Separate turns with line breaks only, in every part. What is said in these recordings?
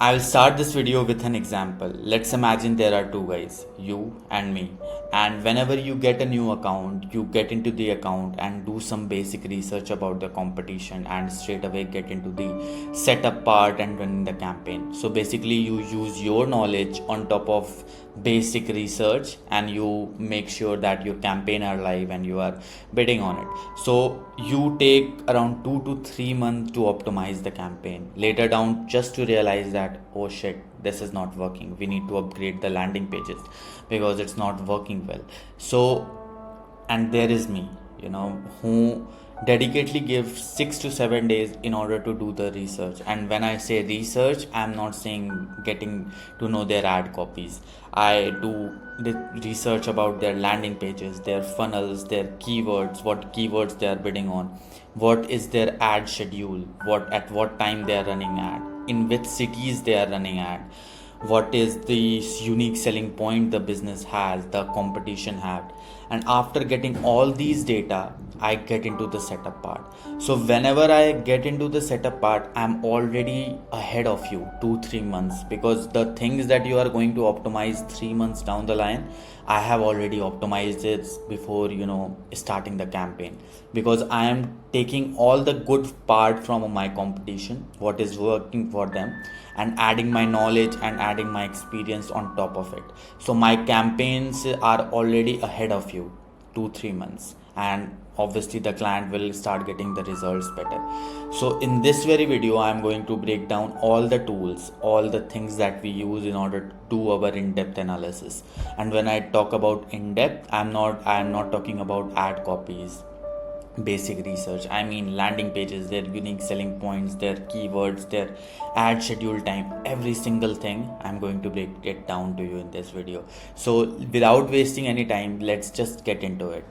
I will start this video with an example. Let's imagine there are two guys, you and me. And whenever you get a new account, you get into the account and do some basic research about the competition and straight away get into the setup part and running the campaign. So basically you use your knowledge on top of basic research and you make sure that your campaign are live and you are bidding on it. So you take around 2 to 3 months to optimize the campaign. Later down, just to realize that, oh shit, this is not working. We need to upgrade the landing pages because it's not working well. So, and there is me, who dedicatedly give 6 to 7 days in order to do the research. And when I say research, I'm not saying getting to know their ad copies. I do the research about their landing pages, their funnels, their keywords, what keywords they are bidding on, what is their ad schedule, what time they are running ad, in which cities they are running ad, what is the unique selling point the business has, the competition had. And after getting all these data, I get into the setup part. So whenever I get into the setup part, I'm already ahead of you 2-3 months, because the things that you are going to optimize 3 months down the line, I have already optimized it before starting the campaign, because I am taking all the good part from my competition, what is working for them, and adding my knowledge and adding my experience on top of it. So my campaigns are already ahead of you 2-3 months, and obviously the client will start getting the results better. So in this very video, I'm going to break down all the tools, all the things that we use in order to do our in-depth analysis. And when I talk about in-depth, I'm not talking about ad copies, basic research. I mean landing pages, their unique selling points, their keywords, their ad schedule time, every single thing I'm going to break it down to you in this video. So without wasting any time, let's just get into it.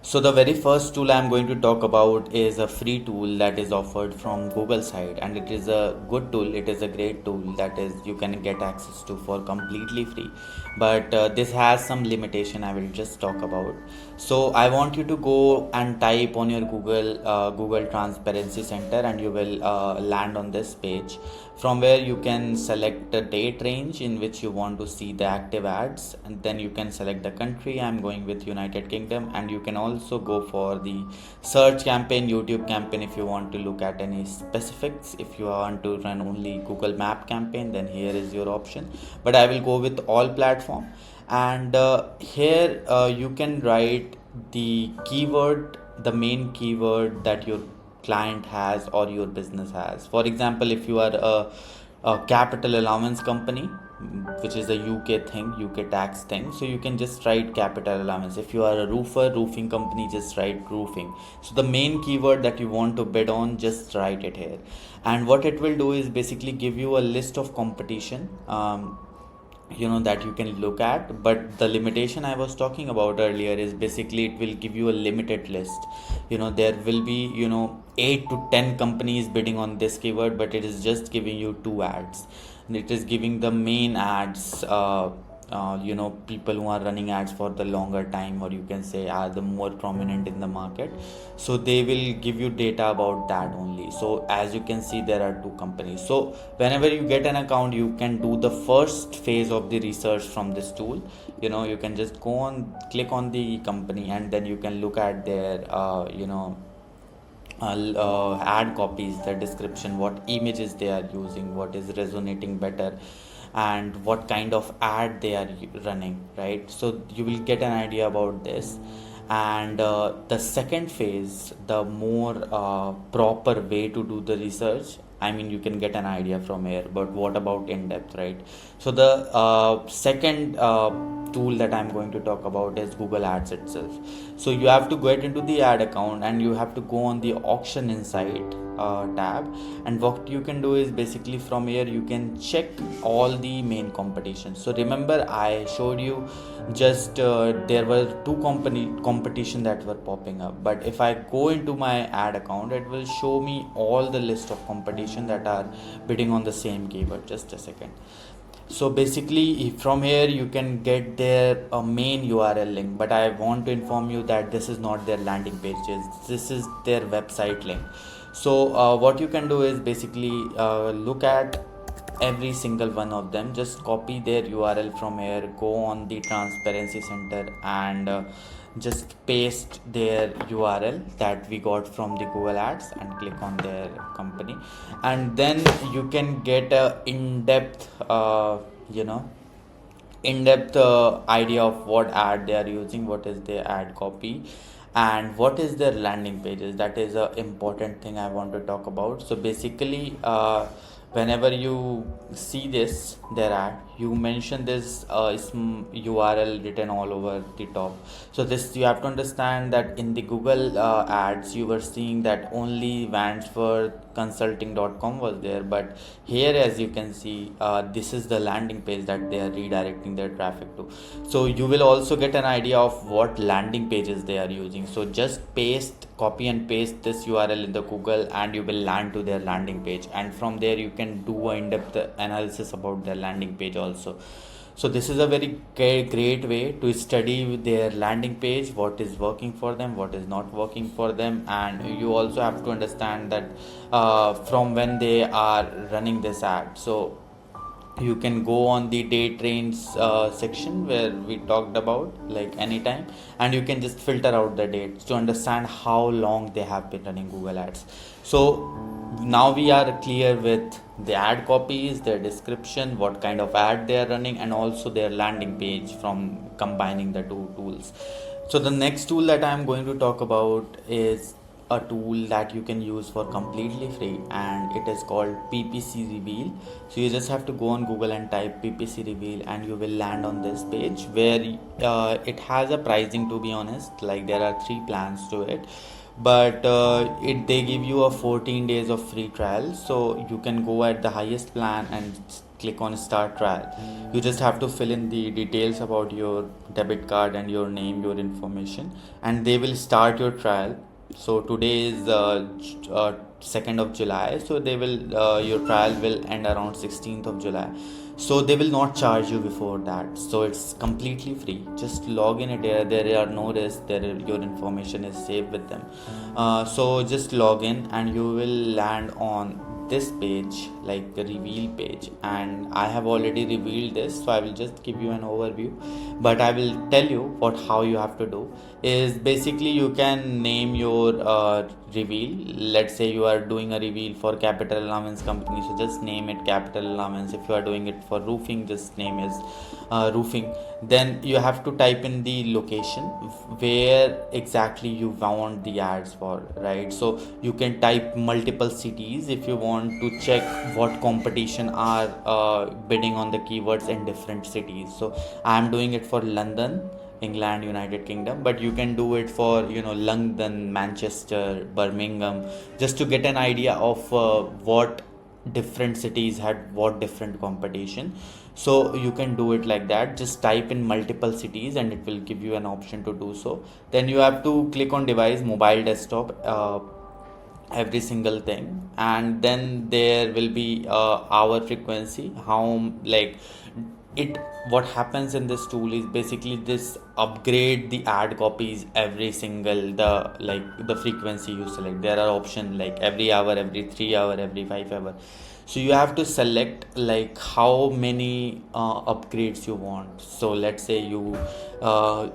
So the very first tool I'm going to talk about is a free tool that is offered from Google side, and it is a good tool. It is a great tool that is you can get access to for completely free, but this has some limitation I will just talk about. So I want you to go and type on your Google Transparency Center, and you will land on this page, from where you can select the date range in which you want to see the active ads, and then you can select the country. I'm going with United Kingdom, and you can also go for the search campaign, YouTube campaign. If you want to look at any specifics, if you want to run only Google Map campaign, then here is your option, but I will go with all platform. And here you can write the keyword, the main keyword that your client has or your business has. For example, if you are a capital allowance company, which is a UK tax thing, so you can just write capital allowance. If you are a roofing company, just write roofing. So the main keyword that you want to bid on, just write it here. And what it will do is basically give you a list of competition that you can look at. But the limitation I was talking about earlier is basically it will give you a limited list. There will be 8 to 10 companies bidding on this keyword, but it is just giving you 2 ads. It is giving the main ads, people who are running ads for the longer time, or you can say are the more prominent in the market. So they will give you data about that only. So as you can see, there are 2 companies. So whenever you get an account, you can do the first phase of the research from this tool. You can just click on the company, and then you can look at their ad copies, the description, what images they are using, what is resonating better, and what kind of ad they are running, right? So you will get an idea about this. And the second phase, the more proper way to do the research, I mean you can get an idea from here, but what about in depth, right? So the second tool that I'm going to talk about is Google Ads itself. So you have to get into the ad account, and you have to go on the auction insight tab, and what you can do is basically from here you can check all the main competitions. So remember I showed you just there were 2 competition that were popping up, but if I go into my ad account, it will show me all the list of competition that are bidding on the same keyword. Just a second. So basically from here you can get their main URL link, but I want to inform you that this is not their landing pages, this is their website link. So what you can do is basically look at every single one of them. Just copy their URL from here, go on the transparency center, and just paste their URL that we got from the Google Ads and click on their company, and then you can get a in-depth idea of what ad they are using, what is their ad copy, and what is their landing pages. That is a important thing I want to talk about. So basically, whenever you see this their ad, you mention this URL written all over the top. So this, you have to understand that in the Google ads you were seeing that only vansworthconsulting.com was there, but here, as you can see, this is the landing page that they are redirecting their traffic to. So you will also get an idea of what landing pages they are using. So just copy and paste this URL in the Google, and you will land to their landing page, and from there you can do an in-depth analysis about their landing page also. So this is a very great way to study their landing page, what is working for them, what is not working for them. And you also have to understand that from when they are running this ad. So you can go on the date range section where we talked about, like anytime, and you can just filter out the dates to understand how long they have been running Google ads. So now we are clear with the ad copies, their description, what kind of ad they are running, and also their landing page from combining the two tools. So the next tool that I am going to talk about is a tool that you can use for completely free, and it is called PPC Reveal. So you just have to go on Google and type PPC Reveal, and you will land on this page where it has a pricing, to be honest. Like, there are 3 plans to it, but they give you a 14 days of free trial. So you can go at the highest plan and click on start trial. You just have to fill in the details about your debit card and your name, your information, and they will start your trial. So today is 2nd of July, so they will your trial will end around 16th of July. So they will not charge you before that, so it's completely free. Just log in it here. There are no risks, your information is safe with them. So just log in, and you will land on this page, like the reveal page, and I have already revealed this, so I will just give you an overview, but I will tell you how you have to do. Is basically, you can name your reveal. Let's say you are doing a reveal for capital allowance company, so just name it capital allowance. If you are doing it for roofing, just name is roofing. Then you have to type in the location where exactly you want the ads for, right? So you can type multiple cities if you want to check what competition are bidding on the keywords in different cities. So I am doing it for London, England, United Kingdom, but you can do it for London, Manchester, Birmingham, just to get an idea of what different cities had what different competition. So you can do it like that. Just type in multiple cities and it will give you an option to do so. Then you have to click on device, mobile, desktop, every single thing, and then there will be hour frequency, how like it. What happens in this tool is basically this upgrade the ad copies every single the frequency you select. There are options like every hour, every 3 hour, every 5 hour. So you have to select like how many upgrades you want. So let's say you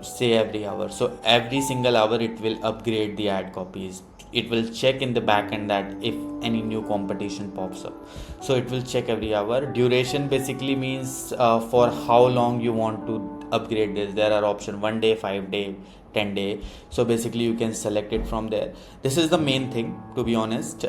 say every hour, so every single hour it will upgrade the ad copies. It will check in the back end that if any new competition pops up, so it will check every hour. Duration basically means for how long you want to upgrade this. There are options 1 day, 5 day, 10 day. So basically you can select it from there. This is the main thing, to be honest.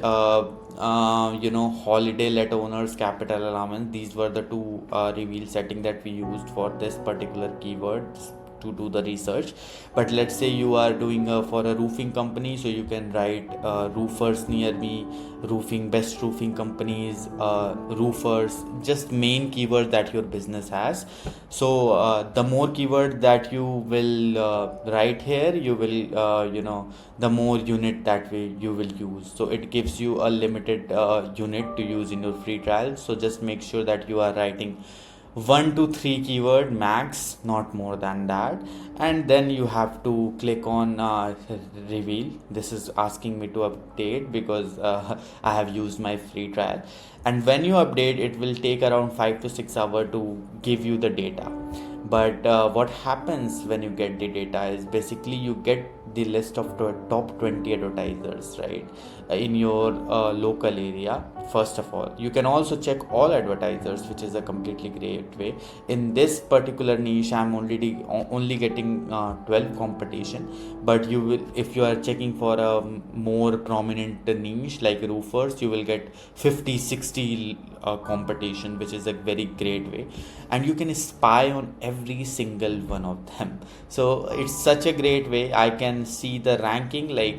Holiday let owners, capital allowance, these were the 2 reveal setting that we used for this particular keywords to do the research. But let's say you are doing for a roofing company, so you can write roofers near me, roofing, best roofing companies, roofers, just main keyword that your business has. So the more keyword that you will write here, you will the more unit that way you will use. So it gives you a limited unit to use in your free trial. So just make sure that you are writing 1 to 3 keyword max, not more than that. And then you have to click on reveal. This is asking me to update because I have used my free trial. And when you update, it will take around 5 to 6 hours to give you the data. But what happens when you get the data is basically you get the list of top 20 advertisers, right, in your local area. First of all, you can also check all advertisers, which is a completely great way. In this particular niche, I'm only getting 12 competition, but you will, if you are checking for a more prominent niche like roofers, you will get 50 60 competition, which is a very great way, and you can spy on every single one of them. So it's such a great way. I can see the ranking, like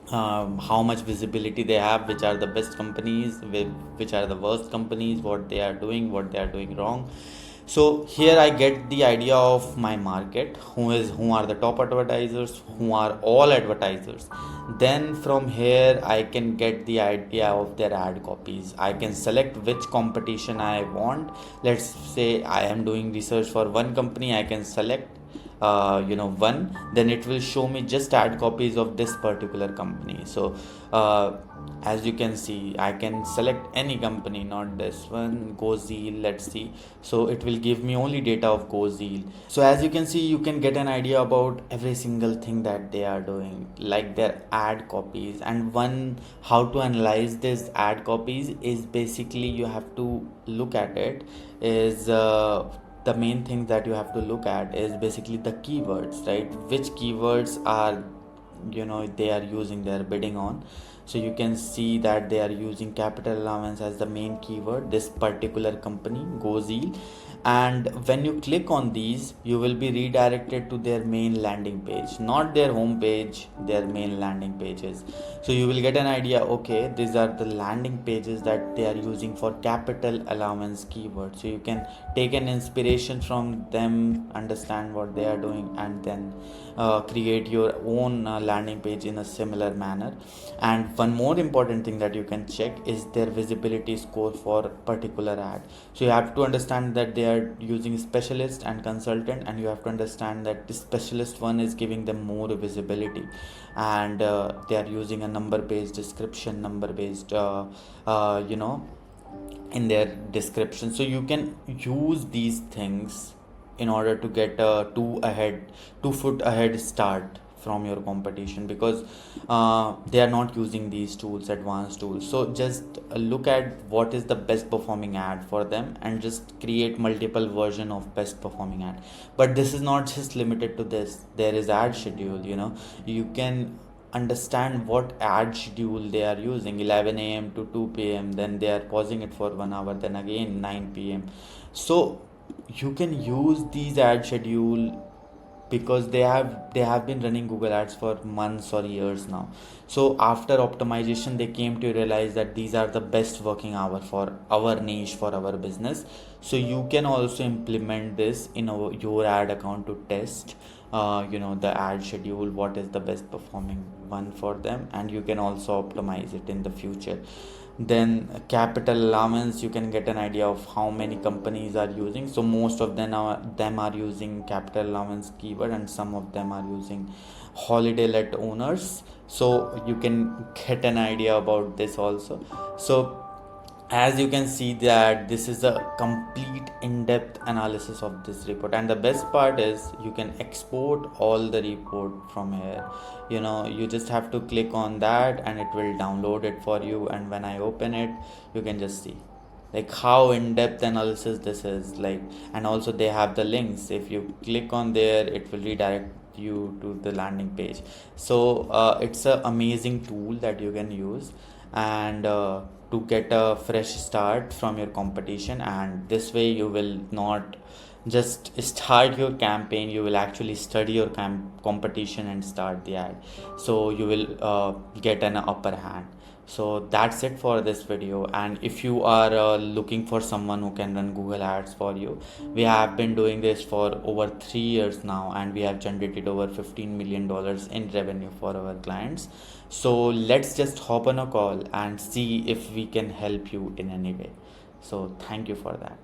how much visibility they have, which are the best companies, which are the worst companies, what they are doing wrong. So here I get the idea of my market, who are the top advertisers, who are all advertisers. Then from here I can get the idea of their ad copies. I can select which competition I want. Let's say I am doing research for one company. I can select one, then it will show me just ad copies of this particular company. So as you can see, I can select any company, not this one, GoZeal. Let's see. So it will give me only data of GoZeal. So as you can see, you can get an idea about every single thing that they are doing, like their ad copies. And one, how to analyze this ad copies is basically you have to look at it is the main thing that you have to look at is basically the keywords, right? Which keywords are they are using, they are bidding on. So you can see that they are using capital allowance as the main keyword, this particular company GoZeal. And when you click on these, you will be redirected to their main landing page, not their home page, their main landing pages. So you will get an idea, okay, these are the landing pages that they are using for capital allowance keyword. So you can take an inspiration from them, understand what they are doing, and then create your own landing page in a similar manner. And one more important thing that you can check is their visibility score for particular ad. So you have to understand that they are using specialist and consultant, and you have to understand that the specialist one is giving them more visibility, and they are using a number based description, number based in their description. So you can use these things in order to get a 2 foot ahead start from your competition, because they are not using these tools, advanced tools. So just look at what is the best performing ad for them and just create multiple version of best performing ad. But this is not just limited to this. There is ad schedule. You can understand what ad schedule they are using, 11 a.m. to 2 p.m, then they are pausing it for 1 hour, then again 9 p.m. So you can use these ad schedule because they have been running Google Ads for months or years now. So after optimization, they came to realize that these are the best working hour for our niche, for our business. So you can also implement this in your ad account to test the ad schedule, what is the best performing one for them, and you can also optimize it in the future. Then capital allowance, you can get an idea of how many companies are using. So most of them are using capital allowance keyword, and some of them are using holiday let owners. So you can get an idea about this also. So as you can see that this is a complete in-depth analysis of this report, and the best part is you can export all the report from here. You just have to click on that and it will download it for you, and when I open it, you can just see like how in-depth analysis this is like. And also they have the links. If you click on there, it will redirect you to the landing page. So it's an amazing tool that you can use, and to get a fresh start from your competition. And this way you will not just start your campaign, you will actually study your competition and start the ad, so you will get an upper hand. So that's it for this video. And if you are looking for someone who can run Google Ads for you, we have been doing this for over 3 years now, and we have generated over $15 million in revenue for our clients. So let's just hop on a call and see if we can help you in any way. So thank you for that.